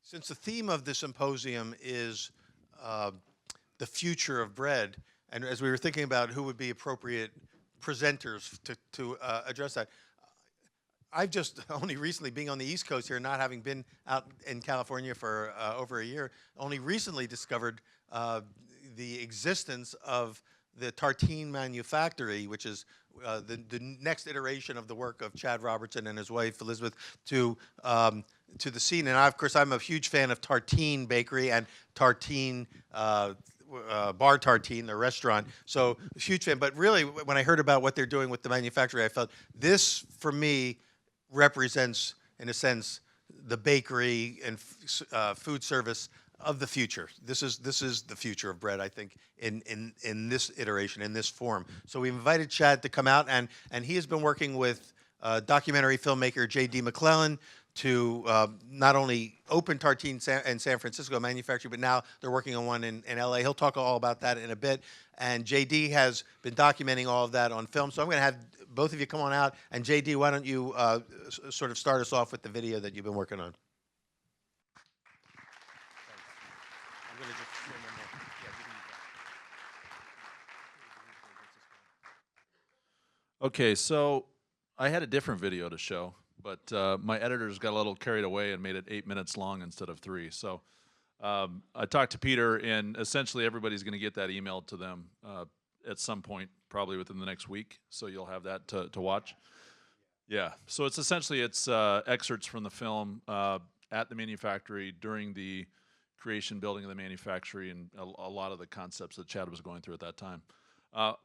Since the theme of the symposium is the future of bread, and as we were thinking about who would be appropriate presenters to address that, I've just only recently, being on the East Coast here, not having been out in California for over a year, only recently discovered the existence of the Tartine Manufactory, which is the next iteration of the work of Chad Robertson and his wife Elizabeth to the scene. And of course, I'm a huge fan of Tartine Bakery and Tartine Bar Tartine, the restaurant. So a huge fan. But really, when I heard about what they're doing with the manufactory, I felt this, for me, represents, in a sense, the bakery and food service of the future. This is the future of bread, I think, in this iteration, in this form. So we invited Chad to come out, and he has been working with documentary filmmaker J.D. McLelland to not only open Tartine in San Francisco manufacturing, but now they're working on one in L.A. He'll talk all about that in a bit. And J.D. has been documenting all of that on film. So I'm going to have both of you come on out. And J.D., why don't you sort of start us off with the video that you've been working on? I'm going to just show one more. Yeah, Okay, so I had a different video to show, but my editors got a little carried away and made it 8 minutes long instead of 3. So I talked to Peter, and essentially everybody's going to get that emailed to them at some point, probably within the next week. So you'll have that to watch. Yeah. So it's essentially excerpts from the film at the manufactory during the creation, building of the manufactory, and a lot of the concepts that Chad was going through at that time.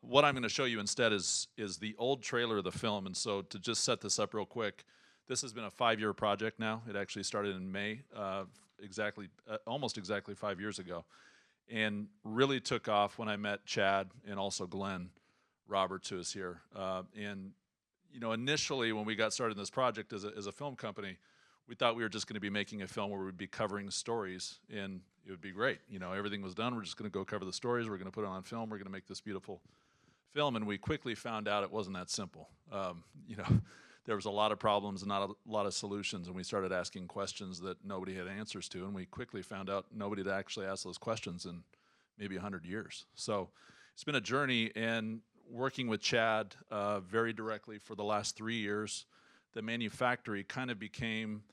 What I'm going to show you instead is the old trailer of the film. And so to just set this up real quick, this has been a 5-year project now. It actually started in May, almost exactly 5 years ago, and really took off when I met Chad and also Glenn Roberts, who is here. And you know, initially when we got started in this project as a film company, we thought we were just going to be making a film where we'd be covering stories, and it would be great. You know, everything was done. We're just going to go cover the stories. We're going to put it on film. We're going to make this beautiful film. And we quickly found out it wasn't that simple. You know, there was a lot of problems and not a lot of solutions, and we started asking questions that nobody had answers to, and we quickly found out nobody had actually asked those questions in maybe 100 years. So it's been a journey, and working with Chad very directly for the last 3 years, the manufactory kind of became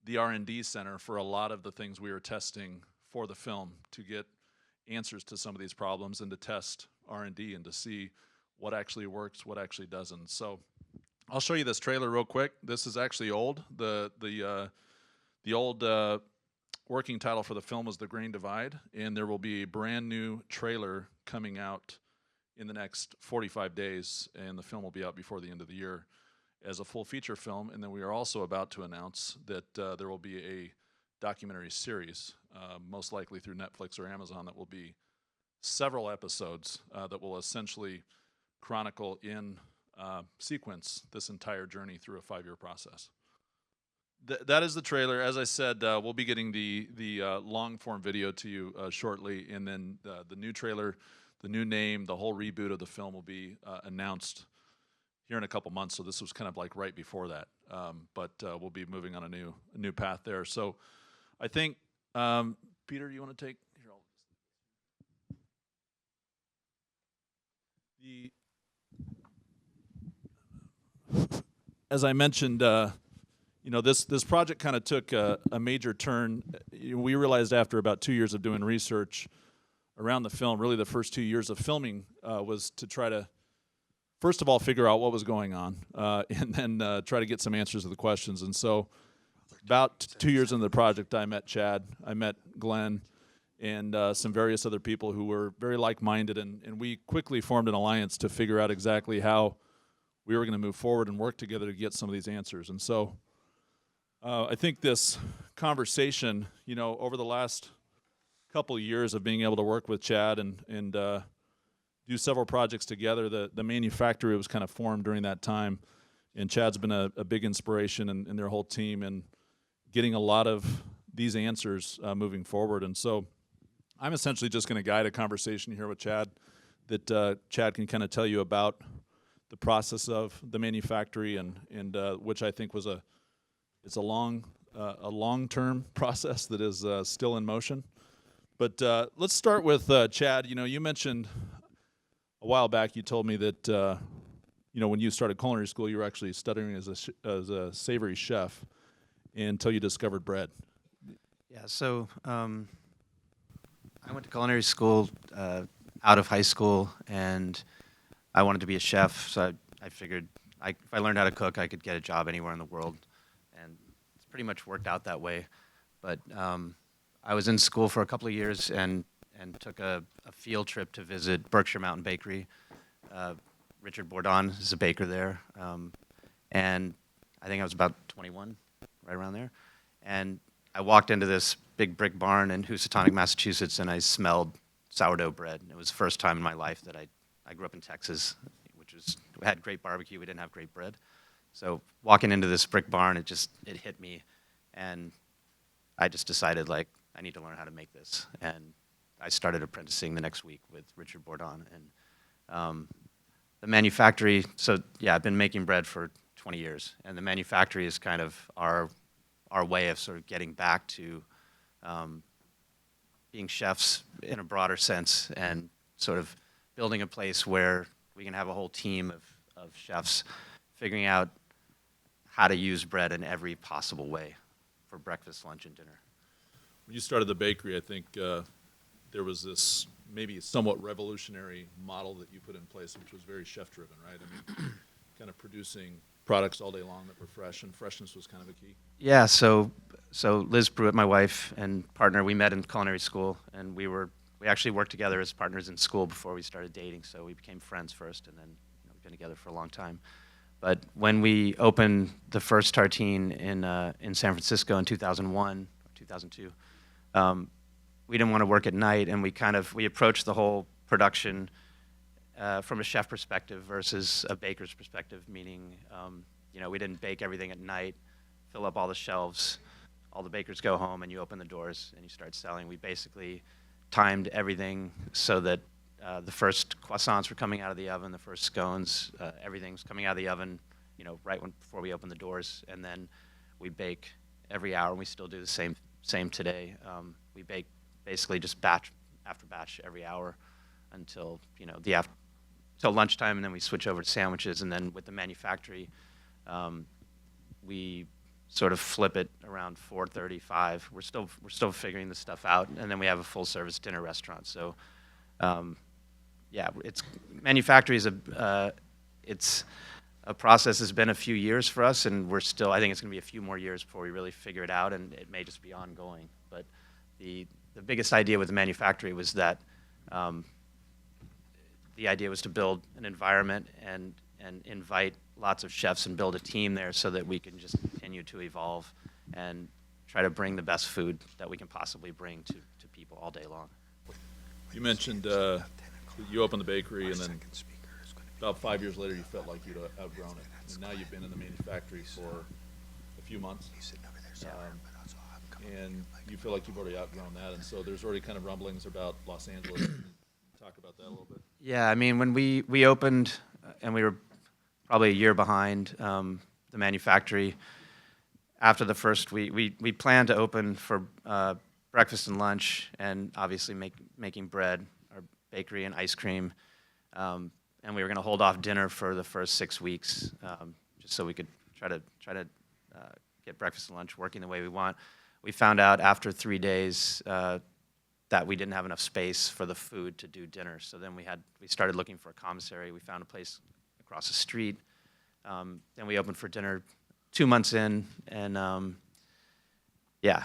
the R&D center for a lot of the things we were testing for the film, to get answers to some of these problems and to test R&D and to see what actually works, what actually doesn't. So I'll show you this trailer real quick. This is actually old. The old working title for the film was The Grain Divide, and there will be a brand new trailer coming out in the next 45 days, and the film will be out before the end of the year as a full feature film. And then we are also about to announce that there will be a documentary series, most likely through Netflix or Amazon, that will be several episodes that will essentially chronicle in sequence this entire journey through a 5-year process. That is the trailer. As I said, we'll be getting the long form video to you shortly, and then the new trailer, the new name, the whole reboot of the film will be announced here in a couple months. So this was kind of like right before that, but we'll be moving on a new path there. So I think, Peter, do you want to take here? As I mentioned, you know, this project kind of took a major turn. We realized after about 2 years of doing research around the film, really the first 2 years of filming was to try to, first of all, figure out what was going on, and then try to get some answers to the questions. And so about 2 years into the project, I met Chad, I met Glenn, and some various other people who were very like-minded, and we quickly formed an alliance to figure out exactly how we were going to move forward and work together to get some of these answers. And so I think this conversation, you know, over the last couple of years of being able to work with Chad and do several projects together, the manufactory was kind of formed during that time, and Chad's been a big inspiration and their whole team in getting a lot of these answers moving forward. And so I'm essentially just going to guide a conversation here with Chad that Chad can kind of tell you about the process of the manufactory, and which I think was it's a long a long-term process that is still in motion. But let's start with Chad. You know, you mentioned a while back, you told me that, you know, when you started culinary school, you were actually studying as a savory chef until you discovered bread. Yeah, so I went to culinary school out of high school, and I wanted to be a chef, so I figured if I learned how to cook, I could get a job anywhere in the world, and it's pretty much worked out that way. But I was in school for a couple of years and took a field trip to visit Berkshire Mountain Bakery. Richard Bourdon is a baker there, and I think I was about 21, right around there, and I walked into this big brick barn in Housatonic, Massachusetts, and I smelled sourdough bread. It was the first time in my life that I grew up in Texas, we had great barbecue, we didn't have great bread. So walking into this brick barn, it hit me, and I just decided, like, I need to learn how to make this. And I started apprenticing the next week with Richard Bourdon. And the manufactory, so yeah, I've been making bread for 20 years, and the manufactory is kind of our way of sort of getting back to being chefs in a broader sense, and sort of building a place where we can have a whole team of chefs figuring out how to use bread in every possible way for breakfast, lunch, and dinner. When you started the bakery, I think there was this maybe somewhat revolutionary model that you put in place, which was very chef-driven, right? I mean, kind of producing products all day long that were fresh, and freshness was kind of a key. Yeah, so Liz Pruitt, my wife and partner, we met in culinary school, and we actually worked together as partners in school before we started dating, so we became friends first, and then we've been together for a long time. But when we opened the first Tartine in San Francisco in 2001, or 2002, we didn't want to work at night, and we approached the whole production from a chef perspective versus a baker's perspective, meaning you know, we didn't bake everything at night, fill up all the shelves, all the bakers go home, and you open the doors and you start selling. We basically timed everything so that the first croissants were coming out of the oven, the first scones, everything's coming out of the oven, you know, before we open the doors, and then we bake every hour, and we still do the same today. We bake basically just batch after batch every hour until, you know, till lunchtime, and then we switch over to sandwiches, and then with the manufactory, we sort of flip it around 4:30, 5. We're still figuring this stuff out, and then we have a full-service dinner restaurant. So, yeah, manufactory is it's a process that's been a few years for us, and I think it's going to be a few more years before we really figure it out, and it may just be ongoing. But the biggest idea with the manufactory was that the idea was to build an environment and invite lots of chefs and build a team there so that we can just continue to evolve and try to bring the best food that we can possibly bring to people all day long. You mentioned you opened the bakery, and then about 5 years later, you felt like you'd outgrown it. And now you've been in the manufactory for a few months, and you feel like you've already outgrown that. And so there's already kind of rumblings about Los Angeles. Can you talk about that a little bit? Yeah, I mean, when we opened, and we were probably a year behind the manufactory. After the first, we planned to open for breakfast and lunch, and obviously making bread, or bakery and ice cream, and we were going to hold off dinner for the first 6 weeks, just so we could try to get breakfast and lunch working the way we want. We found out after 3 days that we didn't have enough space for the food to do dinner. So then we started looking for a commissary. We found a place across the street. Then we opened for dinner 2 months in, and yeah,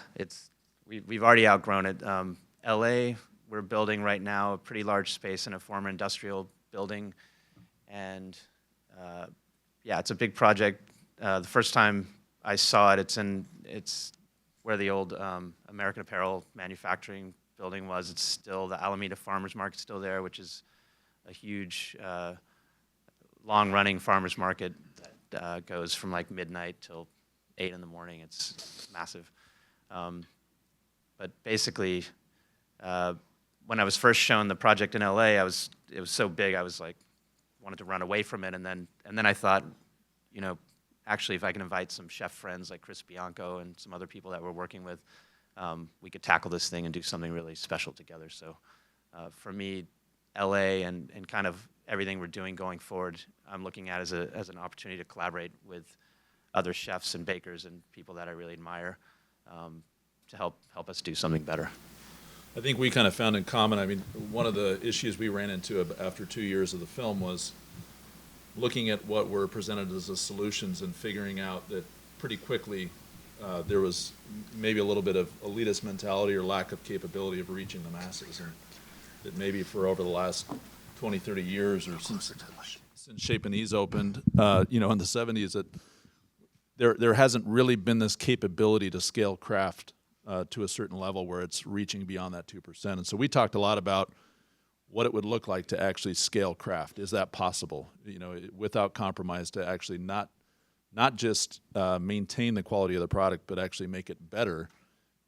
we've already outgrown it. LA, we're building right now a pretty large space in a former industrial building, and yeah, it's a big project. The first time I saw it, it's where the old American Apparel manufacturing building was. It's still, the Alameda Farmers Market's still there, which is a huge, long-running farmers market that goes from like midnight till 8 in the morning. It's massive. But basically, when I was first shown the project in LA, it was so big, I was like, wanted to run away from it, and then I thought, you know, actually, if I can invite some chef friends like Chris Bianco and some other people that we're working with, we could tackle this thing and do something really special together. So for me, LA and kind of everything we're doing going forward, I'm looking at as an opportunity to collaborate with other chefs and bakers and people that I really admire to help us do something better. I think we kind of found in common, I mean, one of the issues we ran into after 2 years of the film was looking at what were presented as the solutions and figuring out that pretty quickly there was maybe a little bit of elitist mentality or lack of capability of reaching the masses. And that maybe for over the last 20, 30 years or since Chez Panisse opened, in the 70s, that there hasn't really been this capability to scale craft to a certain level where it's reaching beyond that 2%. And so we talked a lot about what it would look like to actually scale craft. Is that possible? Without compromise, to actually not just maintain the quality of the product, but actually make it better.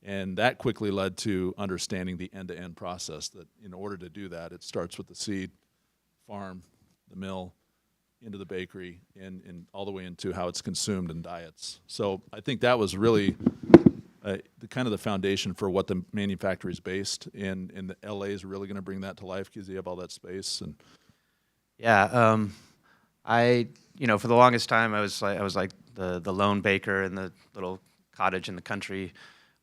And that quickly led to understanding the end-to-end process, that in order to do that, it starts with the seed, farm, the mill, into the bakery, and all the way into how it's consumed in diets. So I think that was really the foundation for what the manufacturer is based in. And the LA is really going to bring that to life because you have all that space. And yeah, for the longest time I was like the lone baker in the little cottage in the country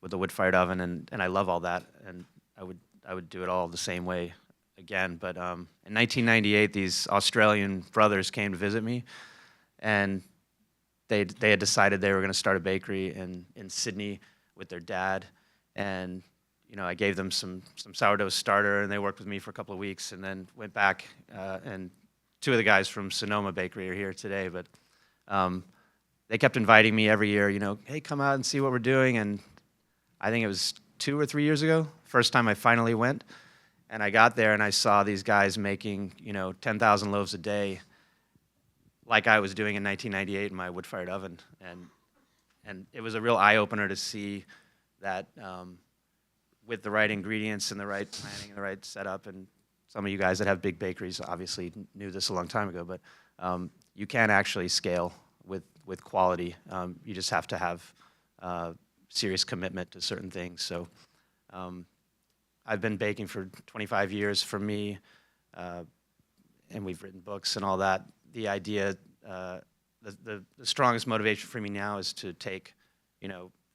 with the wood-fired oven, and I love all that, and I would do it all the same way again. But in 1998, these Australian brothers came to visit me, and they had decided they were going to start a bakery in Sydney with their dad, and I gave them some sourdough starter, and they worked with me for a couple of weeks, and then went back. And two of the guys from Sonoma Bakery are here today, but they kept inviting me every year. Hey, come out and see what we're doing. And I think it was 2 or 3 years ago, first time I finally went, and I got there and I saw these guys making 10,000 loaves a day, like I was doing in 1998 in my wood-fired oven, and it was a real eye-opener to see that with the right ingredients and the right planning and the right setup, and some of you guys that have big bakeries obviously knew this a long time ago, but you can actually scale with quality. You just have to have serious commitment to certain things. So I've been baking for 25 years. For me, and we've written books and all that, the idea, the strongest motivation for me now is to take,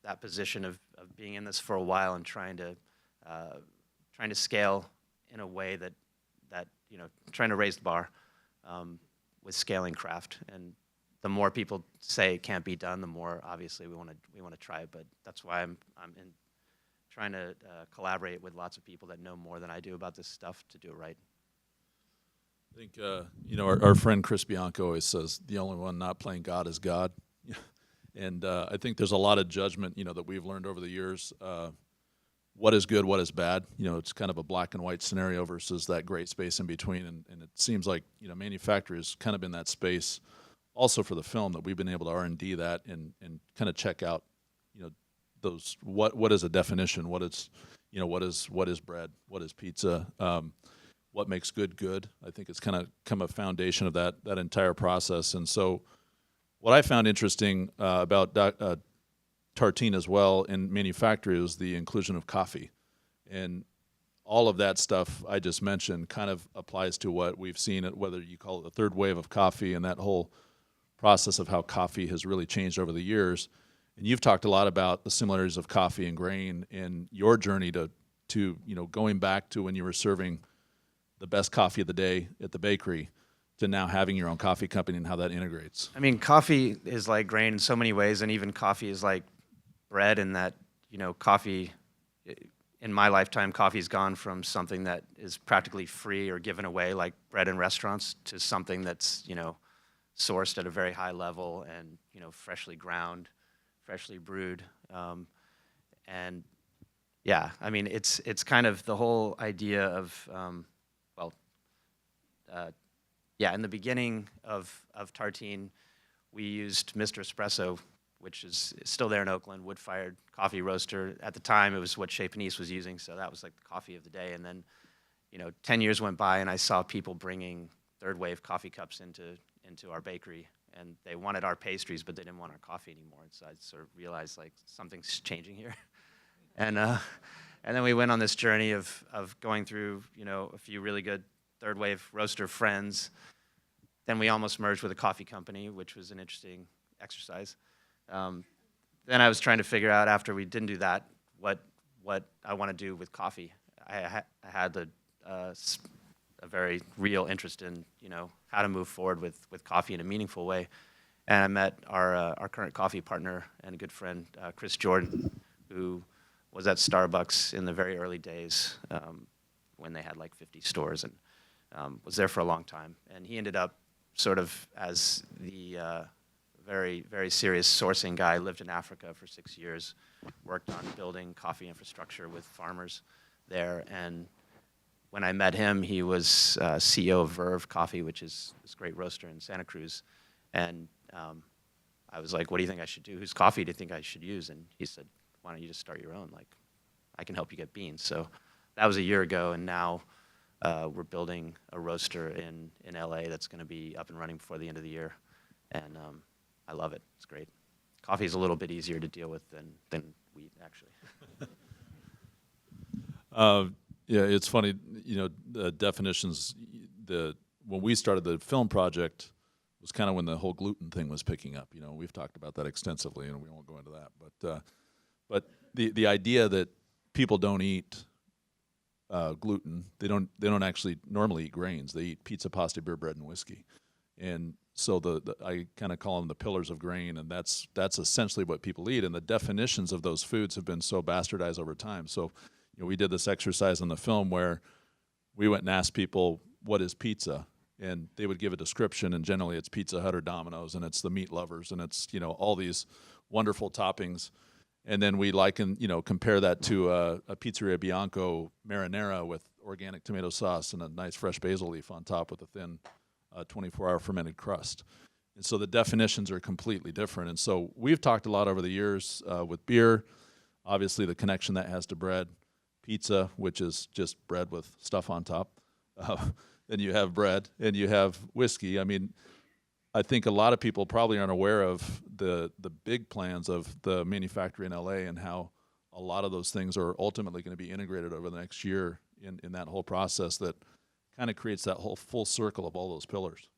that position of being in this for a while and trying to scale in a way that trying to raise the bar with scaling craft. And the more people say it can't be done, the more obviously we want to try it. But that's why I'm trying to collaborate with lots of people that know more than I do about this stuff to do it right. I think, our friend Chris Bianco always says, the only one not playing God is God. And I think there's a lot of judgment, that we've learned over the years. What is good, what is bad? It's kind of a black and white scenario versus that gray space in between. And it seems like, manufacturers kind of in that space also for the film, that we've been able to R&D that and kind of check out, those, what is a definition? What is bread? What is pizza? What makes good? I think it's kind of come a foundation of that entire process. And so what I found interesting about Tartine as well in manufacturing is the inclusion of coffee. And all of that stuff I just mentioned kind of applies to what we've seen, whether you call it the third wave of coffee and that whole process of how coffee has really changed over the years. And you've talked a lot about the similarities of coffee and grain in your journey to going back to when you were serving the best coffee of the day at the bakery to now having your own coffee company and how that integrates. I mean, coffee is like grain in so many ways, and even coffee is like bread in that, coffee, in my lifetime, coffee's gone from something that is practically free or given away, like bread in restaurants, to something that's, sourced at a very high level and, freshly ground, freshly brewed. And yeah, I mean, it's kind of the whole idea of, in the beginning of Tartine, we used Mr. Espresso, which is still there in Oakland, wood-fired coffee roaster. At the time, it was what Chez Panisse was using, so that was like the coffee of the day. And then, 10 years went by, and I saw people bringing third-wave coffee cups into our bakery, and they wanted our pastries, but they didn't want our coffee anymore. And so I sort of realized like something's changing here. And then we went on this journey of going through, a few really good third wave roaster friends. Then we almost merged with a coffee company, which was an interesting exercise. Then I was trying to figure out after we didn't do that what I want to do with coffee. I had a very real interest in how to move forward with coffee in a meaningful way, and I met our current coffee partner and a good friend, Chris Jordan, who was at Starbucks in the very early days when they had like 50 stores, and was there for a long time. And he ended up sort of as the very, very serious sourcing guy, lived in Africa for 6 years, worked on building coffee infrastructure with farmers there. And when I met him, he was CEO of Verve Coffee, which is this great roaster in Santa Cruz. And I was like, what do you think I should do? Whose coffee do you think I should use? And he said, why don't you just start your own? Like, I can help you get beans. So that was a year ago, and now we're building a roaster in LA that's going to be up and running before the end of the year. And I love it. It's great. Coffee is a little bit easier to deal with than wheat, actually. Yeah, it's funny, the definitions, when we started the film project was kind of when the whole gluten thing was picking up. We've talked about that extensively, and we won't go into that. But the idea that people don't eat gluten, they don't actually normally eat grains. They eat pizza, pasta, beer, bread, and whiskey. And so I kind of call them the pillars of grain, and that's essentially what people eat. And the definitions of those foods have been so bastardized over time. So we did this exercise in the film where we went and asked people, what is pizza? And they would give a description, and generally it's Pizza Hut or Domino's, and it's the meat lovers, and it's all these wonderful toppings. And then we compare that to a Pizzeria Bianco marinara with organic tomato sauce and a nice fresh basil leaf on top with a thin 24-hour fermented crust. And so the definitions are completely different. And so we've talked a lot over the years with beer, obviously the connection that has to bread, pizza, which is just bread with stuff on top. Then you have bread, and you have whiskey. I mean, I think a lot of people probably aren't aware of the big plans of the manufacturer in LA and how a lot of those things are ultimately going to be integrated over the next year in that whole process that kind of creates that whole full circle of all those pillars.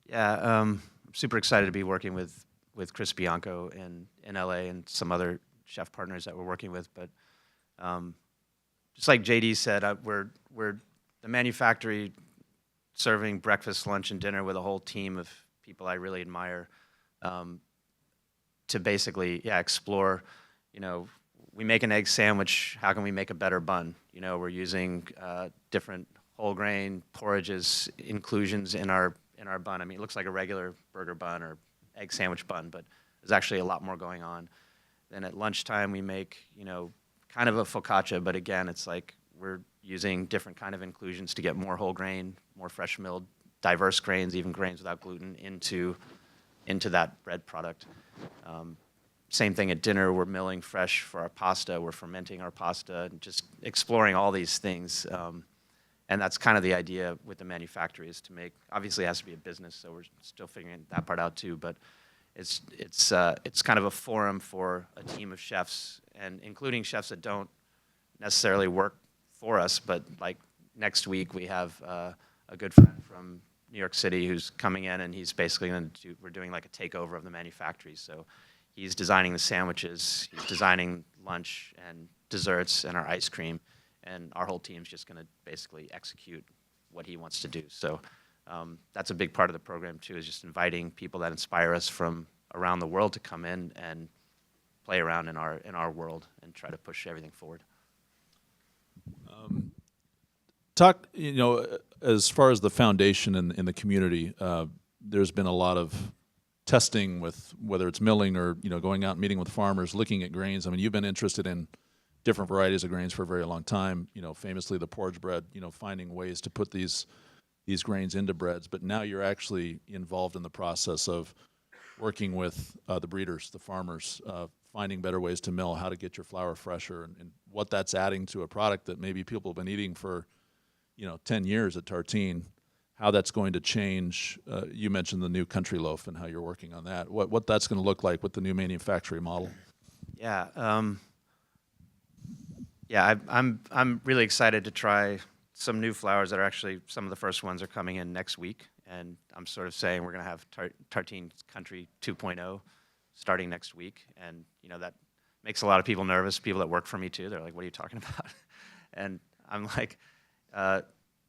Yeah, I'm super excited to be working with Chris Bianco in LA and some other chef partners that we're working with. But just like JD said, we're the manufactory serving breakfast, lunch, and dinner with a whole team of people I really admire to basically, explore, we make an egg sandwich, how can we make a better bun? We're using different whole grain porridges, inclusions in our bun. I mean, it looks like a regular burger bun or egg sandwich bun, but there's actually a lot more going on. Then at lunchtime, we make, kind of a focaccia, but again, it's like we're using different kind of inclusions to get more whole grain, more fresh milled, diverse grains, even grains without gluten, into that bread product. Same thing at dinner, we're milling fresh for our pasta, we're fermenting our pasta, and just exploring all these things. And that's kind of the idea with the manufactory, is to make, obviously it has to be a business, so we're still figuring that part out too, but it's kind of a forum for a team of chefs, and including chefs that don't necessarily work for us, but like next week we have a good friend from New York City who's coming in, and he's basically we're doing like a takeover of the manufactory. So he's designing the sandwiches, he's designing lunch and desserts and our ice cream, and our whole team's just going to basically execute what he wants to do. So that's a big part of the program too, is just inviting people that inspire us from around the world to come in and play around in our world and try to push everything forward. Talk, as far as the foundation in the community, there's been a lot of testing with whether it's milling or, going out and meeting with farmers, looking at grains. I mean, you've been interested in different varieties of grains for a very long time, famously the porridge bread, finding ways to put these grains into breads. But now you're actually involved in the process of working with the breeders, the farmers, finding better ways to mill, how to get your flour fresher, and what that's adding to a product that maybe people have been eating for 10 years at Tartine. how that's going to change. You mentioned the new country loaf and how you're working on that. What that's going to look like with the new manufacturing model. Yeah, yeah, I'm really excited to try some new flours that are actually, some of the first ones are coming in next week, and I'm sort of saying we're going to have Tartine Country 2.0 starting next week, and you know that makes a lot of people nervous. People that work for me too, they're like, "What are you talking about?" And I'm like,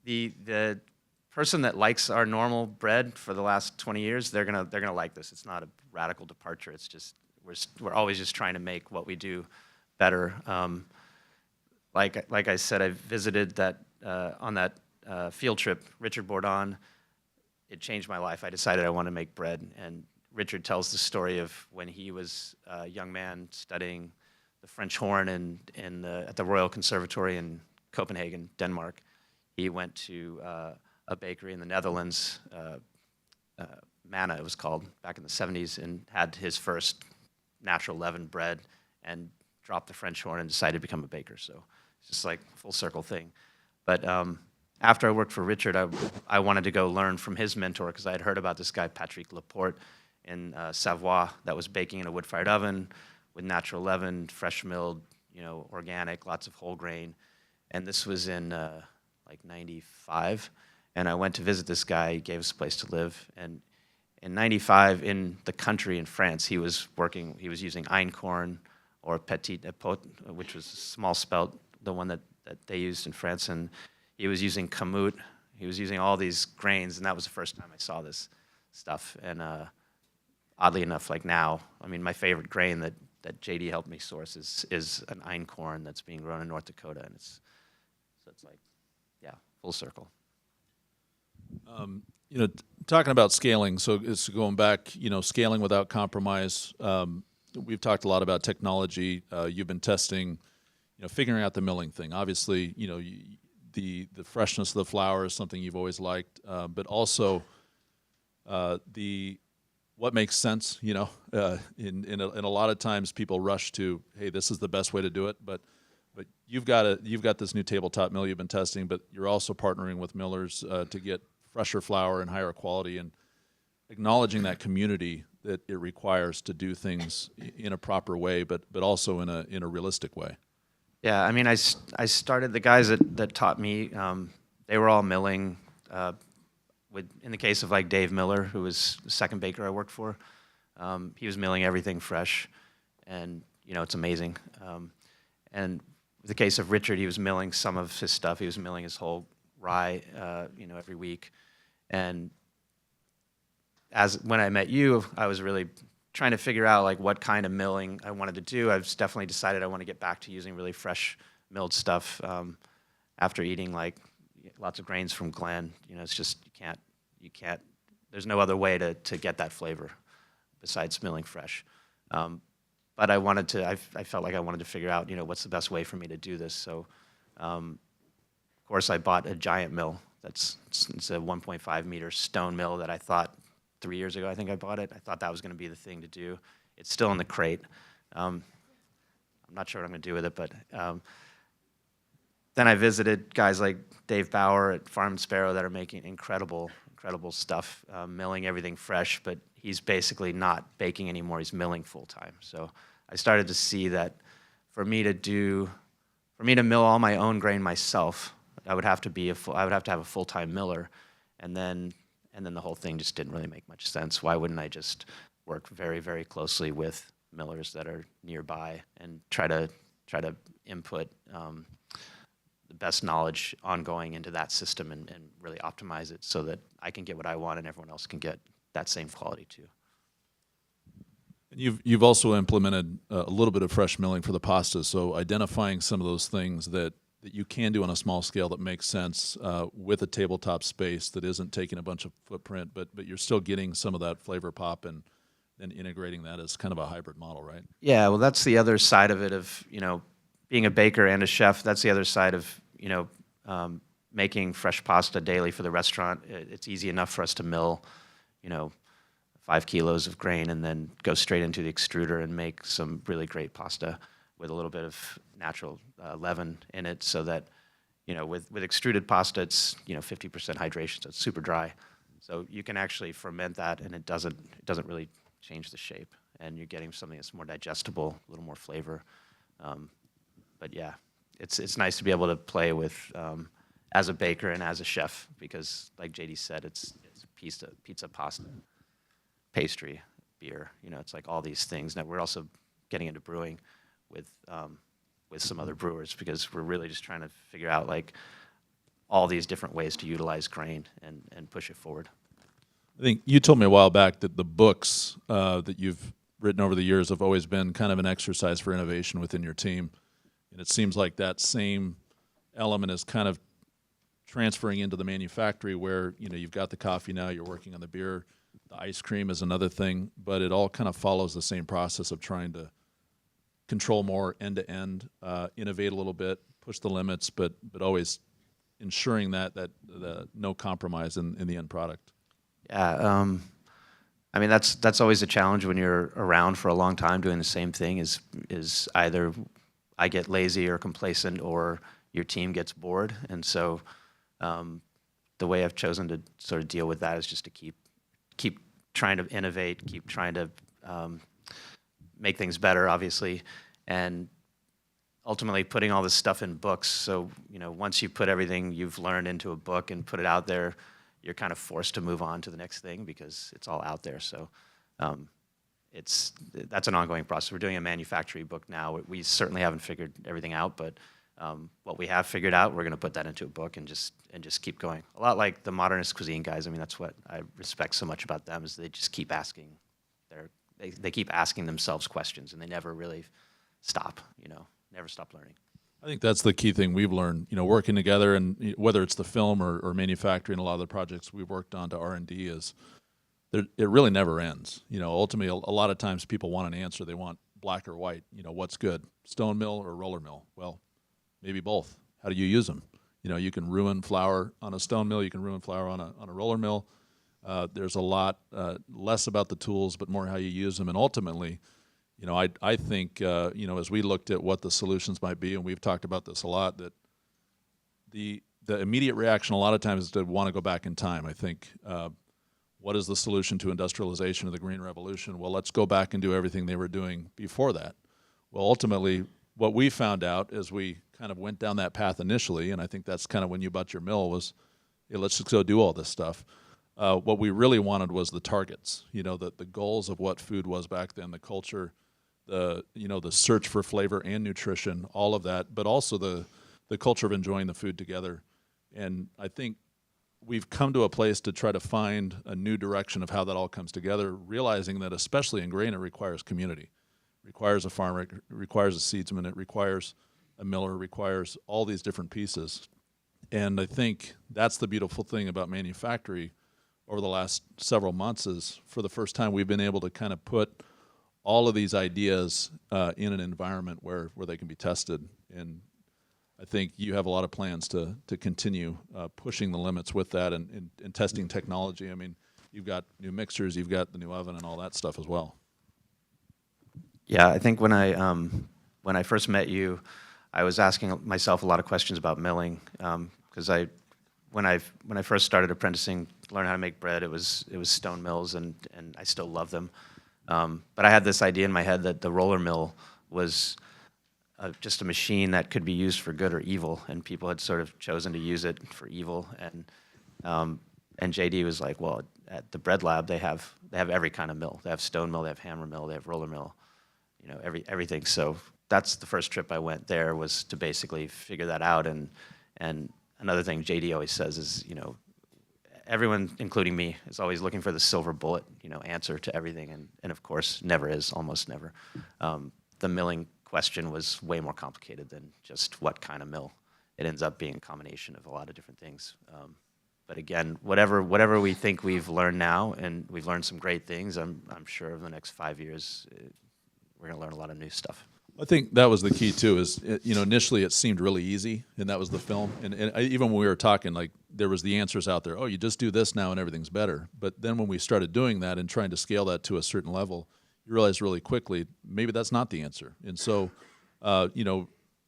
the person that likes our normal bread for the last 20 years, they're gonna like this. It's not a radical departure. It's just we're always just trying to make what we do better. Like I said, I visited that on that field trip, Richard Bourdon. It changed my life. I decided I wanted to make bread, and Richard tells the story of when he was a young man studying the French horn at the Royal Conservatory in Copenhagen, Denmark. He went to a bakery in the Netherlands, Manna it was called, back in the 70s, and had his first natural leaven bread and dropped the French horn and decided to become a baker. So it's just like a full circle thing. But after I worked for Richard, I wanted to go learn from his mentor because I had heard about this guy, Patrick Laporte, in Savoie, that was baking in a wood-fired oven with natural leaven, fresh milled, you know, organic, lots of whole grain. And this was in like 95. And I went to visit this guy. He gave us a place to live. And in 95, in the country in France, he was using einkorn or petit épaule, which was a small spelt, the one that they used in France. And he was using kamut. He was using all these grains, and that was the first time I saw this stuff. And oddly enough, like now, I mean, my favorite grain that JD helped me source is an einkorn that's being grown in North Dakota, and it's like, yeah, full circle. You know, talking about scaling, so it's going back, you know, scaling without compromise. We've talked a lot about technology. You've been testing, you know, figuring out the milling thing. Obviously, you know, the freshness of the flour is something you've always liked, but also what makes sense, you know, in a lot of times people rush to, hey, this is the best way to do it, but you've got this new tabletop mill you've been testing, but you're also partnering with millers to get fresher flour and higher quality, and acknowledging that community that it requires to do things in a proper way, but also in a realistic way. Yeah, I mean, I started, the guys that taught me, they were all milling. In the case of like Dave Miller, who was the second baker I worked for, he was milling everything fresh, and you know, it's amazing. And in the case of Richard, he was milling some of his stuff. He was milling his whole rye, you know, every week. And when I met you, I was really trying to figure out like what kind of milling I wanted to do. I've definitely decided I want to get back to using really fresh milled stuff after eating like lots of grains from Glenn. You know, it's just you can't. There's no other way to get that flavor besides milling fresh. But I felt like I wanted to figure out, you know, what's the best way for me to do this. So, of course, I bought a giant mill. It's a 1.5 meter stone mill that I thought 3 years ago, I think I bought it. I thought that was going to be the thing to do. It's still in the crate. I'm not sure what I'm going to do with it, but then I visited guys like Dave Bauer at Farm and Sparrow that are making incredible stuff, milling everything fresh, but he's basically not baking anymore. He's milling full time. So I started to see that for me to mill all my own grain myself, I would have to have a full-time miller, and then the whole thing just didn't really make much sense. Why wouldn't I just work very, very closely with millers that are nearby and try to input the best knowledge ongoing into that system and really optimize it so that I can get what I want and everyone else can get that same quality too. You've also implemented a little bit of fresh milling for the pastas, so identifying some of those things that you can do on a small scale that makes sense with a tabletop space that isn't taking a bunch of footprint, but you're still getting some of that flavor pop and then integrating that as kind of a hybrid model, right? Yeah, well, that's the other side of it of, you know, being a baker and a chef. That's the other side of, you know, making fresh pasta daily for the restaurant. It's easy enough for us to mill, you know, 5 kilos of grain and then go straight into the extruder and make some really great pasta with a little bit of natural leaven in it, so that, with extruded pasta, it's 50% hydration, so it's super dry. So you can actually ferment that, and it doesn't really change the shape, and you're getting something that's more digestible, a little more flavor. But yeah, it's nice to be able to play with as a baker and as a chef, because like JD said, it's pizza, pasta, pastry, beer. It's like all these things. Now we're also getting into brewing with some other brewers, because we're really just trying to figure out like all these different ways to utilize grain and push it forward. I think you told me a while back that the books that you've written over the years have always been kind of an exercise for innovation within your team. And it seems like that same element is kind of transferring into the manufactory, where you've got the coffee now, you're working on the beer, the ice cream is another thing, but it all kind of follows the same process of trying to control more end-to-end, innovate a little bit, push the limits, but always ensuring that no compromise in the end product. Yeah, I mean that's always a challenge when you're around for a long time doing the same thing. Is either I get lazy or complacent, or your team gets bored. And so the way I've chosen to sort of deal with that is just to keep trying to innovate, keep trying to make things better, obviously, and ultimately putting all this stuff in books. So once you put everything you've learned into a book and put it out there, you're kind of forced to move on to the next thing, because it's all out there. So that's an ongoing process. We're doing a manufacturing book now. We certainly haven't figured everything out, but what we have figured out, we're going to put that into a book and just keep going. A lot like the modernist cuisine guys. I mean, that's what I respect so much about them, is they just keep asking. They keep asking themselves questions, and they never really stop. Never stop learning. I think that's the key thing we've learned, working together, and whether it's the film or manufacturing, a lot of the projects we've worked on to R&D is, it really never ends. Ultimately, a lot of times people want an answer. They want black or white. What's good, stone mill or roller mill? Well, maybe both. How do you use them? You can ruin flour on a stone mill. You can ruin flour on a roller mill. There's a lot less about the tools, but more how you use them. And ultimately, I think, as we looked at what the solutions might be, and we've talked about this a lot, that the immediate reaction a lot of times is to want to go back in time. I think, what is the solution to industrialization of the Green Revolution? Well, let's go back and do everything they were doing before that. Well, ultimately, what we found out as we kind of went down that path initially, and I think that's kind of when you bought your mill, was, hey, let's just go do all this stuff. What we really wanted was the targets, the goals of what food was back then, the culture, the search for flavor and nutrition, all of that, but also the culture of enjoying the food together. And I think we've come to a place to try to find a new direction of how that all comes together, realizing that especially in grain, it requires community. It requires a farmer, it requires a seedsman, it requires a miller, it requires all these different pieces. And I think that's the beautiful thing about manufactory over the last several months, is for the first time we've been able to kind of put all of these ideas in an environment where they can be tested. And I think you have a lot of plans to continue pushing the limits with that and testing technology. I mean, you've got new mixers, you've got the new oven and all that stuff as well. Yeah, I think when I first met you, I was asking myself a lot of questions about milling, because when I first started apprenticing, learn how to make bread, it was stone mills, and I still love them. But I had this idea in my head that the roller mill was just a machine that could be used for good or evil, and people had sort of chosen to use it for evil. And JD was like, well, at the bread lab they have every kind of mill. They have stone mill, they have hammer mill, they have roller mill, everything. So that's the first trip I went there, was to basically figure that out. And another thing JD always says is, everyone, including me, is always looking for the silver bullet, answer to everything, and of course, never is, almost never. The milling question was way more complicated than just what kind of mill. It ends up being a combination of a lot of different things. But again, whatever we think we've learned now, and we've learned some great things, I'm sure over the next 5 years, we're going to learn a lot of new stuff. I think that was the key too. Is initially it seemed really easy, and that was the film. And even when we were talking, like, there was the answers out there. Oh, you just do this now, and everything's better. But then when we started doing that and trying to scale that to a certain level, you realize really quickly maybe that's not the answer. And so,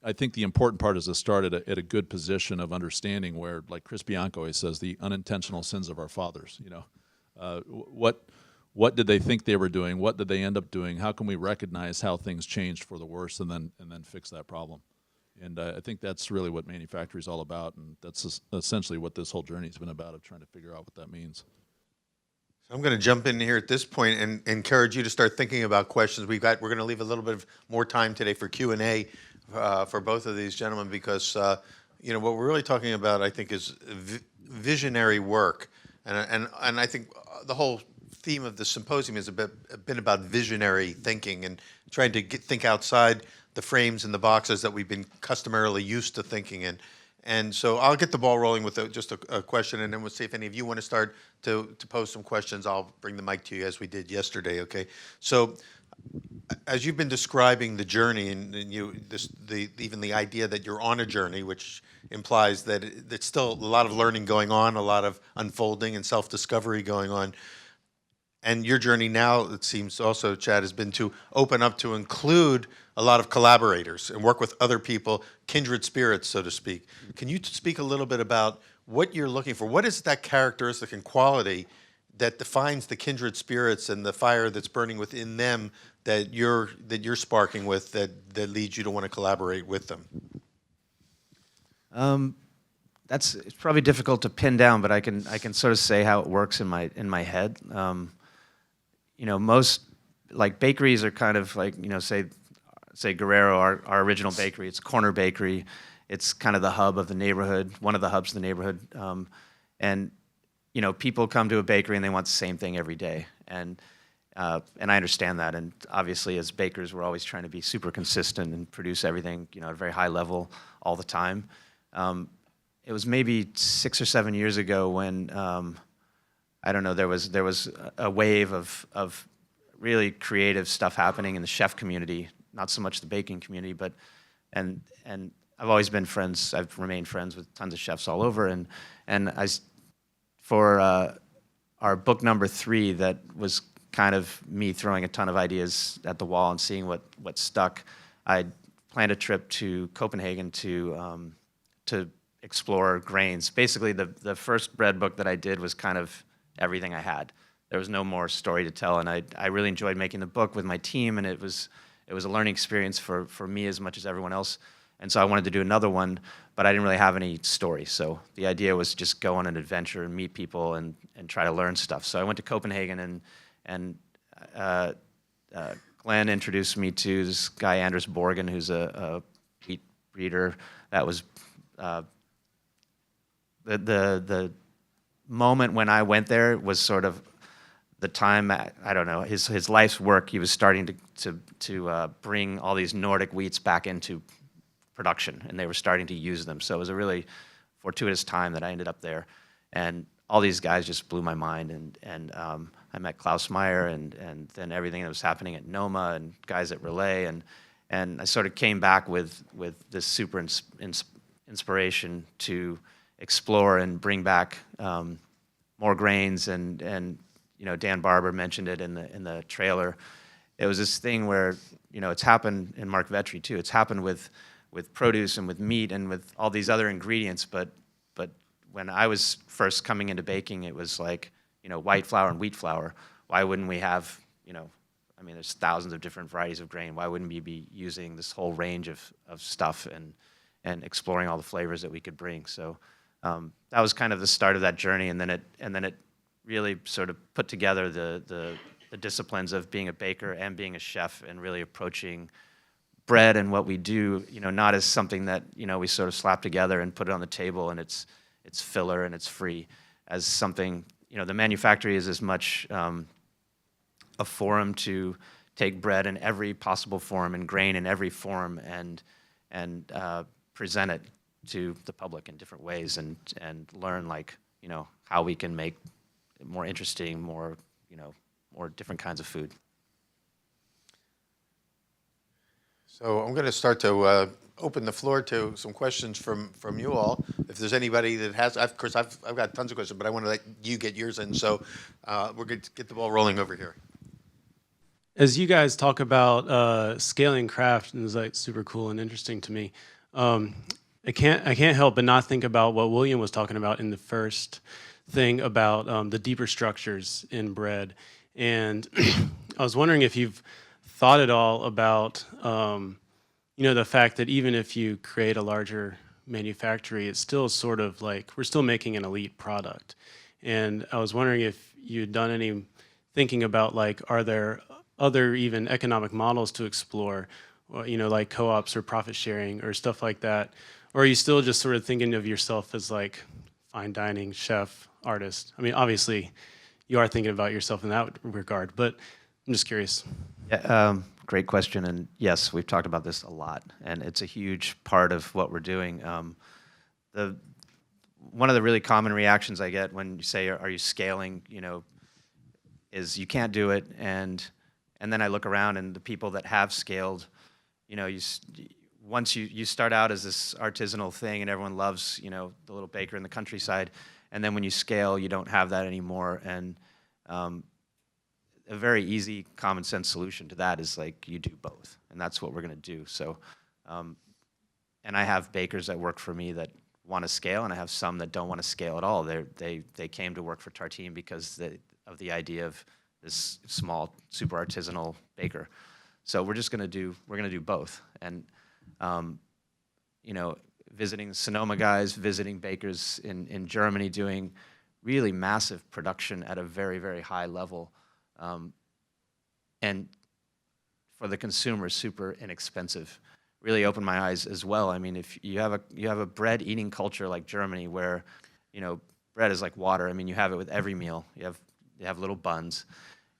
I think the important part is to start at a good position of understanding where, like Chris Bianco always says, the unintentional sins of our fathers. You know, what did they think they were doing? What did they end up doing? How can we recognize how things changed for the worse and then fix that problem? And I think that's really what manufacturing is all about, and that's essentially what this whole journey has been about, of trying to figure out what that means. I'm going to jump in here at this point and encourage you to start thinking about questions. We're going to leave a little bit of more time today for Q&A for both of these gentlemen, because you know, what we're really talking about, I think, is visionary work, and I think the whole theme of the symposium has been about visionary thinking and trying to think outside the frames and the boxes that we've been customarily used to thinking in. And so I'll get the ball rolling with just a question, and then we'll see if any of you want to start to pose some questions. I'll bring the mic to you as we did yesterday, okay? So as you've been describing the journey, and even the idea that you're on a journey, which implies that it's still a lot of learning going on, a lot of unfolding and self-discovery going on. And your journey now, it seems also, Chad, has been to open up to include a lot of collaborators and work with other people, kindred spirits, so to speak. Can you speak a little bit about what you're looking for? What is that characteristic and quality that defines the kindred spirits and the fire that's burning within them that you're sparking with, that leads you to want to collaborate with them? It's probably difficult to pin down, but I can sort of say how it works in my head. You know, most, like, bakeries are kind of like, you know, say Guerrero, our original bakery. It's a corner bakery. It's kind of the hub of the neighborhood, one of the hubs of the neighborhood. And you know, people come to a bakery and they want the same thing every day. And I understand that. And obviously, as bakers, we're always trying to be super consistent and produce everything, you know, at a very high level all the time. It was maybe 6 or 7 years ago when I don't know, there was a wave of really creative stuff happening in the chef community, not so much the baking community, but and I've always been friends. I've remained friends with tons of chefs all over, and for our book number 3, that was kind of me throwing a ton of ideas at the wall and seeing what stuck. I planned a trip to Copenhagen to explore grains. Basically, the first bread book that I did was kind of everything I had. There was no more story to tell, and I really enjoyed making the book with my team, and it was a learning experience for me as much as everyone else. And so I wanted to do another one, but I didn't really have any story. So the idea was just go on an adventure and meet people and try to learn stuff. So I went to Copenhagen, and Glenn introduced me to this guy, Anders Borgen, who's a wheat breeder. That was the moment when I went there was sort of the time, I don't know, his life's work. He was starting to bring all these Nordic wheats back into production, and they were starting to use them. So it was a really fortuitous time that I ended up there, and all these guys just blew my mind. And I met Klaus Meyer, and then everything that was happening at Noma, and guys at Relay, and I sort of came back with this super inspiration to explore and bring back more grains, and you know, Dan Barber mentioned it in the trailer. It was this thing where, you know, it's happened in Mark Vetri too. It's happened with produce and with meat and with all these other ingredients, but when I was first coming into baking, it was like, you know, white flour and wheat flour. Why wouldn't we have, you know, I mean, there's thousands of different varieties of grain. Why wouldn't we be using this whole range of stuff and exploring all the flavors that we could bring? So that was kind of the start of that journey, and then it really sort of put together the disciplines of being a baker and being a chef, and really approaching bread and what we do, you know, not as something that, you know, we sort of slap together and put it on the table and it's filler and it's free, as something, you know, the manufactory is as much a forum to take bread in every possible form and grain in every form and present it to the public in different ways, and learn, like, you know, how we can make it more interesting, more, you know, more different kinds of food. So I'm going to start to open the floor to some questions from you all. If there's anybody that has, of course, I've got tons of questions, but I want to let you get yours in. So we're going to get the ball rolling over here. As you guys talk about scaling craft, and it's like super cool and interesting to me, I can't help but not think about what William was talking about in the first thing about the deeper structures in bread. And I was wondering if you've thought at all about the fact that even if you create a larger manufactory, it's still sort of like we're still making an elite product. And I was wondering if you'd done any thinking about, like, are there other even economic models to explore, like co-ops or profit sharing or stuff like that? Or are you still just sort of thinking of yourself as like fine dining chef, artist? I mean, obviously you are thinking about yourself in that regard, but I'm just curious. Yeah, great question. And yes, we've talked about this a lot, and it's a huge part of what we're doing. One of the really common reactions I get when you say, "Are you scaling?" Is you can't do it, and then I look around and the people that have scaled, once you start out as this artisanal thing and everyone loves the little baker in the countryside, and then when you scale, you don't have that anymore. And a very easy common sense solution to that is like you do both, and that's what we're going to do. So, and I have bakers that work for me that want to scale, and I have some that don't want to scale at all. They came to work for Tartine because of the idea of this small, super artisanal baker. So we're going to do both. And visiting the Sonoma guys, visiting bakers in Germany, doing really massive production at a very, very high level. And for the consumer, super inexpensive. Really opened my eyes as well. I mean, if you have a bread eating culture like Germany, where bread is like water. I mean, you have it with every meal. You have little buns,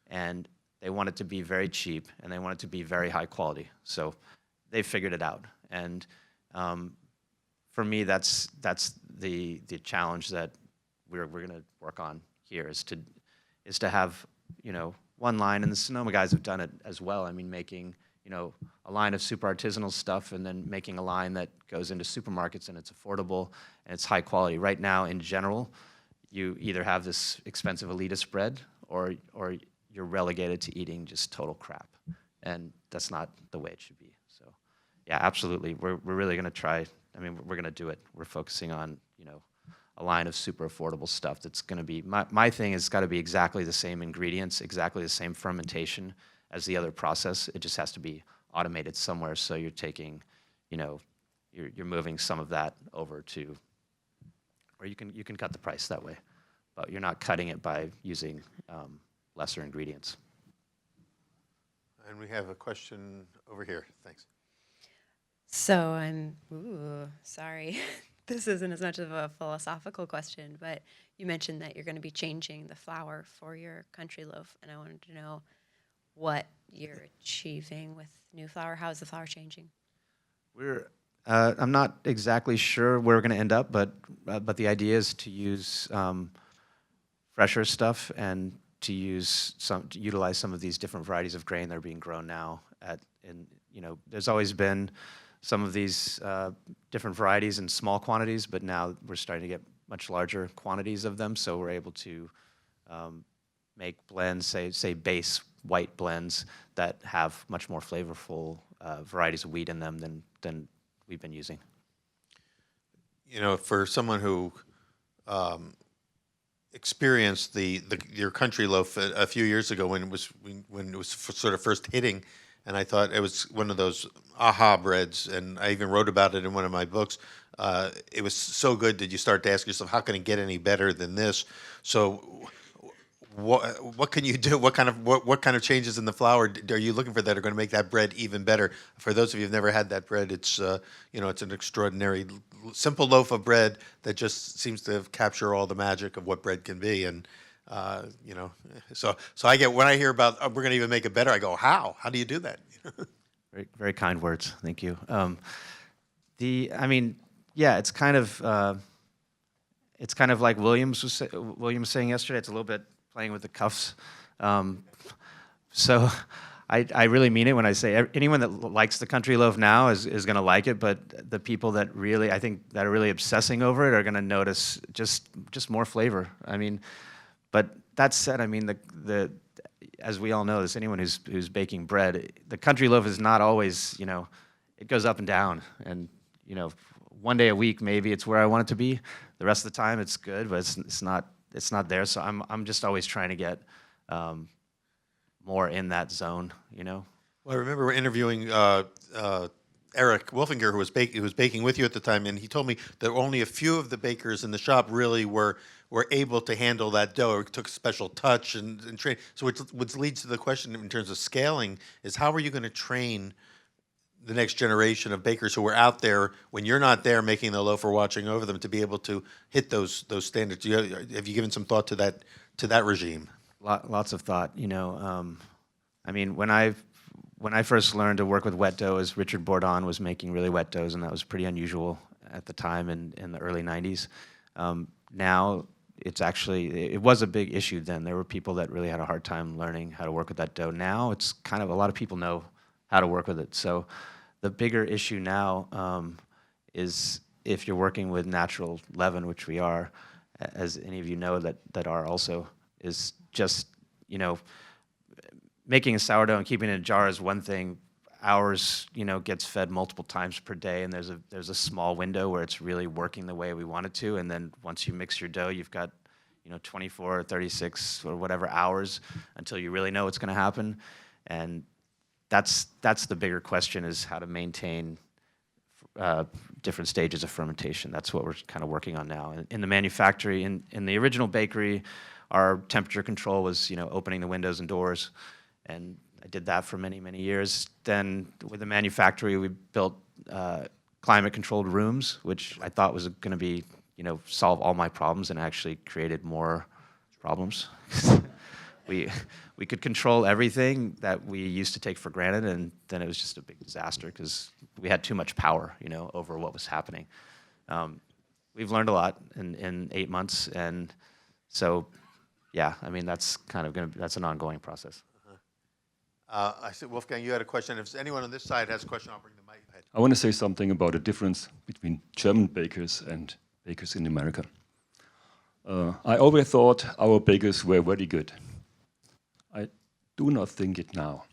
and they want it to be very cheap, and they want it to be very high quality. So they figured it out. And for me, that's the challenge that we're going to work on here is to have one line, and the Sonoma guys have done it as well. I mean, making a line of super artisanal stuff, and then making a line that goes into supermarkets, and it's affordable and it's high quality. Right now, in general, you either have this expensive elitist bread, or you're relegated to eating just total crap, and that's not the way it should be. So, yeah, absolutely, we're really going to try. I mean, we're going to do it. We're focusing on a line of super affordable stuff that's going to be, my thing has got to be exactly the same ingredients, exactly the same fermentation as the other process. It just has to be automated somewhere, so you're taking, you're moving some of that over to, or you can cut the price that way, but you're not cutting it by using lesser ingredients. And we have a question over here. Thanks. So sorry, this isn't as much of a philosophical question, but you mentioned that you're going to be changing the flour for your country loaf, and I wanted to know what you're achieving with new flour. How is the flour changing? I'm not exactly sure where we're going to end up, but the idea is to use fresher stuff and to utilize some of these different varieties of grain that are being grown now. There's always been some of these different varieties in small quantities, but now we're starting to get much larger quantities of them, so we're able to make blends, say base white blends that have much more flavorful varieties of wheat in them than we've been using. For someone who experienced your country loaf a few years ago when it was sort of first hitting, and I thought it was one of those aha breads, and I even wrote about it in one of my books. It was so good that you start to ask yourself, how can it get any better than this? So what can you do? What kind of changes in the flour are you looking for that are going to make that bread even better? For those of you who've never had that bread, it's it's an extraordinary simple loaf of bread that just seems to capture all the magic of what bread can be. And so I get, when I hear about we're going to even make it better, I go, how do you do that? Very, very kind words. Thank you. It's kind of like William was saying yesterday. It's a little bit playing with the cuffs. So I really mean it when I say anyone that likes the country loaf now is going to like it, but the people that really, I think, that are really obsessing over it are going to notice just more flavor. I mean, but that said, I mean, as we all know, as anyone who's baking bread, the country loaf is not always, it goes up and down, and you know, one day a week maybe it's where I want it to be. The rest of the time it's good, but it's not there. So I'm just always trying to get more in that zone, you know. Well, I remember interviewing Eric Wolfinger, who was baking with you at the time, and he told me that only a few of the bakers in the shop really were able to handle that dough. It took special touch and train. So which leads to the question in terms of scaling is how are you going to train the next generation of bakers who are out there when you're not there making the loaf or watching over them to be able to hit those standards? Have you given some thought to that regime? Lots of thought, you know. I mean, when I first learned to work with wet dough, as Richard Bourdon was making really wet doughs, and that was pretty unusual at the time in the early 90s. Now, it was a big issue then. There were people that really had a hard time learning how to work with that dough. Now, it's kind of, a lot of people know how to work with it. So the bigger issue now is if you're working with natural leaven, which we are, as any of you know that are also, is just, you know, making a sourdough and keeping it in a jar is one thing. Ours, you know, gets fed multiple times per day, and there's a small window where it's really working the way we want it to. And then once you mix your dough, you've got, you know, 24 or 36 or whatever hours until you really know what's going to happen. And that's the bigger question, is how to maintain different stages of fermentation. That's what we're kind of working on now. In the manufactory, in the original bakery, our temperature control was, you know, opening the windows and doors, and I did that for many, many years. Then with the manufactory, we built climate-controlled rooms, which I thought was going to be, you know, solve all my problems, and actually created more problems. We could control everything that we used to take for granted, and then it was just a big disaster because we had too much power, you know, over what was happening. We've learned a lot in 8 months, and so, yeah, I mean, that's kind of that's an ongoing process. I said, Wolfgang, you had a question. If anyone on this side has a question, I'll bring the mic ahead. I want to say something about the difference between German bakers and bakers in America. I always thought our bakers were very good. I do not think it now.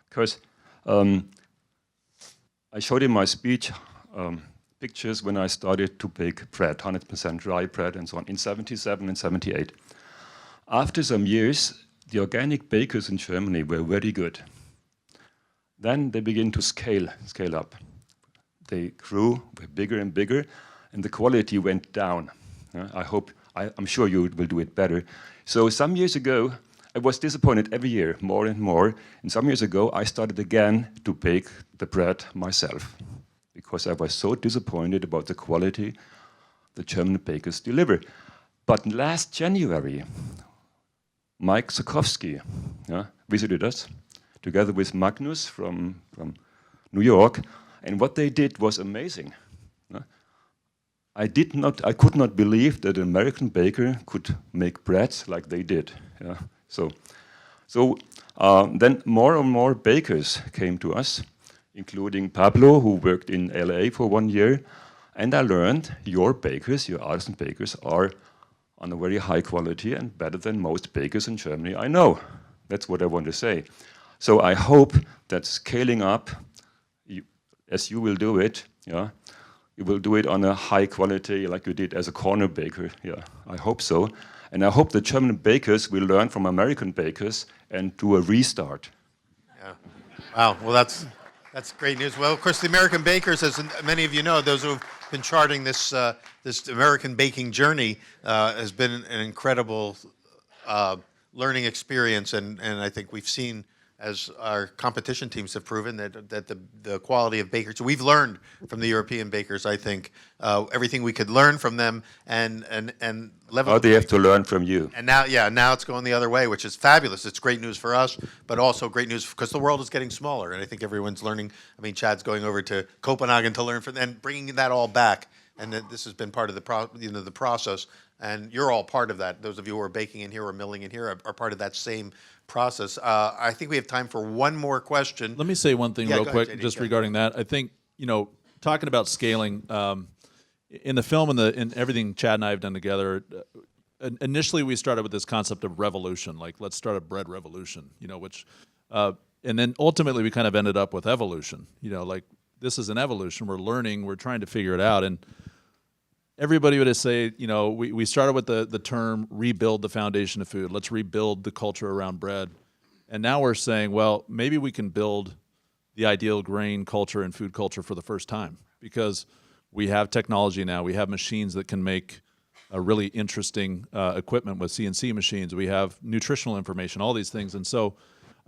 Because I showed in my speech pictures when I started to bake bread, 100% rye bread and so on, in 77 and 78. After some years, the organic bakers in Germany were very good. Then they began to scale up. They grew, were bigger and bigger, and the quality went down. I'm sure you will do it better. So some years ago, I was disappointed every year, more and more. And some years ago, I started again to bake the bread myself, because I was so disappointed about the quality the German bakers deliver. But last January, Mike Sokowski visited us, together with Magnus from New York, and what they did was amazing. I could not believe that an American baker could make breads like they did. Yeah. So then more and more bakers came to us, including Pablo, who worked in LA for 1 year, and I learned your bakers, your artisan bakers, are on a very high quality and better than most bakers in Germany I know. That's what I want to say. So I hope that scaling up, as you will do it, yeah, you will do it on a high quality like you did as a corner baker. Yeah, I hope so. And I hope the German bakers will learn from American bakers and do a restart. Yeah. Wow. Well, that's great news. Well, of course, the American bakers, as many of you know, those who have been charting this this American baking journey, has been an incredible learning experience, and I think we've seen, as our competition teams have proven, that the quality of bakers. So we've learned from the European bakers, I think, everything we could learn from them, and level. Now they have to learn from you. And now it's going the other way, which is fabulous. It's great news for us, but also great news because the world is getting smaller, and I think everyone's learning. I mean, Chad's going over to Copenhagen to learn from, and bringing that all back, and this has been part of the process, and you're all part of that. Those of you who are baking in here or milling in here are part of that same process. I think we have time for one more question. Let me say one thing real go quick, ahead, JD, just go regarding that. I think, you know, talking about scaling, in the film and in everything Chad and I have done together, initially we started with this concept of revolution, like let's start a bread revolution, you know, which, and then ultimately we kind of ended up with evolution, you know, like this is an evolution. We're learning. We're trying to figure it out. And everybody would say, we started with the term rebuild the foundation of food. Let's rebuild the culture around bread. And now we're saying, well, maybe we can build the ideal grain culture and food culture for the first time, because we have technology now. We have machines that can make a really interesting equipment with CNC machines. We have nutritional information, all these things. And so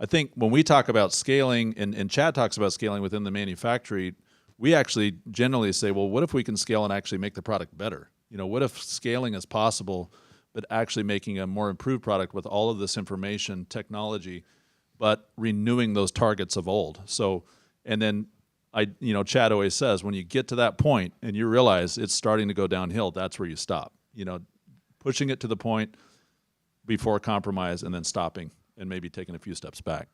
I think when we talk about scaling, and Chad talks about scaling within the manufactory, we actually generally say, well, what if we can scale and actually make the product better? What if scaling is possible, but actually making a more improved product with all of this information, technology, but renewing those targets of old. So, and then Chad always says, when you get to that point and you realize it's starting to go downhill, that's where you stop. Pushing it to the point before compromise, and then stopping and maybe taking a few steps back.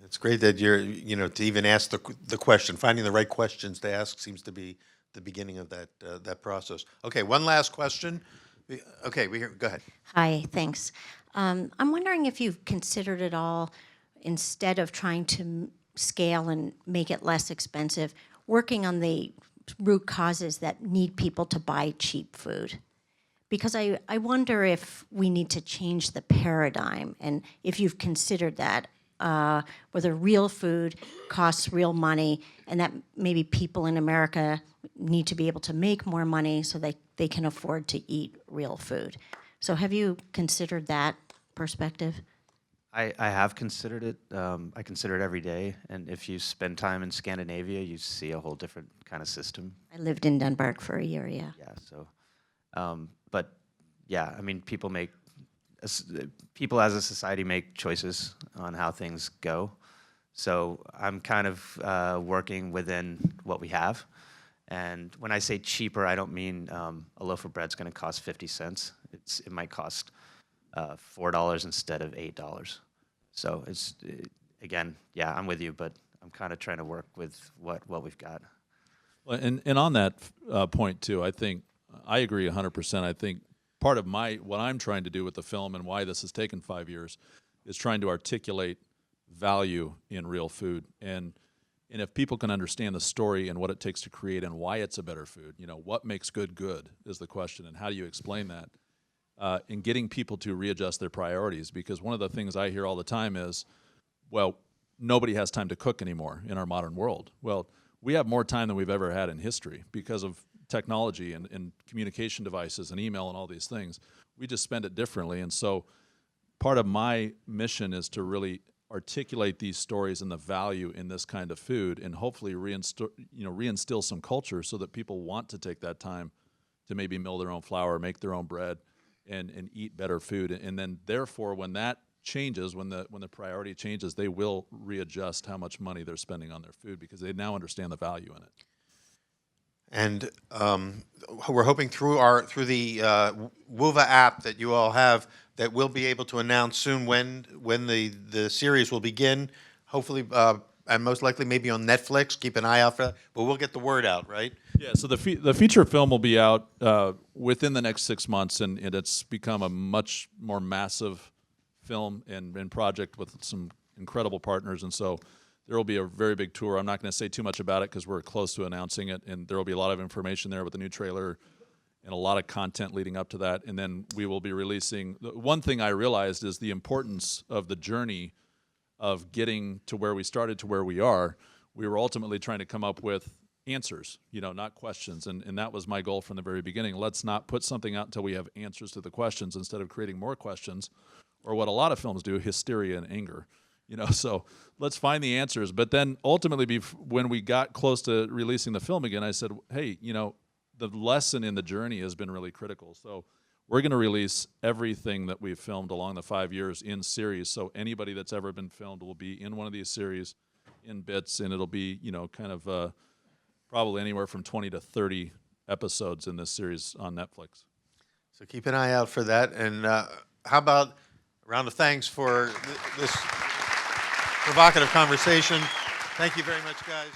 It's great that you're, to even ask the question, finding the right questions to ask seems to be the beginning of that process. Okay, one last question. Okay, go ahead. Hi, thanks. I'm wondering if you've considered at all, instead of trying to scale and make it less expensive, working on the root causes that need people to buy cheap food. Because I wonder if we need to change the paradigm, and if you've considered that, whether real food costs real money, and that maybe people in America need to be able to make more money so they can afford to eat real food. So have you considered that perspective? I have considered it. I consider it every day. And if you spend time in Scandinavia, you see a whole different kind of system. I lived in Denmark for a year, yeah. Yeah. So, but yeah, I mean, people as a society make choices on how things go. So I'm kind of working within what we have. And when I say cheaper, I don't mean a loaf of bread's going to cost 50 cents. It might cost $4 instead of $8. So again, yeah, I'm with you, but I'm kind of trying to work with what we've got. Well, and on that point too, I think I agree 100%. I think part of what I'm trying to do with the film and why this has taken 5 years is trying to articulate value in real food. And if people can understand the story and what it takes to create and why it's a better food, what makes good is the question, and how do you explain that? In getting people to readjust their priorities, because one of the things I hear all the time is, well, nobody has time to cook anymore in our modern world. Well, we have more time than we've ever had in history because of technology and communication devices and email and all these things. We just spend it differently. And so part of my mission is to really articulate these stories and the value in this kind of food, and hopefully reinstill some culture so that people want to take that time to maybe mill their own flour, make their own bread, and eat better food. And then therefore, when that changes, when the priority changes, they will readjust how much money they're spending on their food, because they now understand the value in it. And we're hoping through the WUVA app that you all have, that we'll be able to announce soon when the series will begin. Hopefully, and most likely maybe on Netflix. Keep an eye out for that. But we'll get the word out, right? Yeah. So the feature film will be out within the next 6 months, and it's become a much more massive film and project with some incredible partners. And so there will be a very big tour. I'm not going to say too much about it because we're close to announcing it, and there will be a lot of information there with the new trailer and a lot of content leading up to that. And then we will be releasing. One thing I realized is the importance of the journey of getting to where we started to where we are. We were ultimately trying to come up with answers, not questions. And that was my goal from the very beginning. Let's not put something out until we have answers to the questions, instead of creating more questions, or what a lot of films do, hysteria and anger. So let's find the answers. But then ultimately, when we got close to releasing the film again, I said, hey, the lesson in the journey has been really critical. So we're going to release everything that we've filmed along the 5 years in series. So anybody that's ever been filmed will be in one of these series in bits, and it'll be, kind of probably anywhere from 20 to 30 episodes in this series on Netflix. So keep an eye out for that. And how about a round of thanks for this provocative conversation. Thank you very much, guys.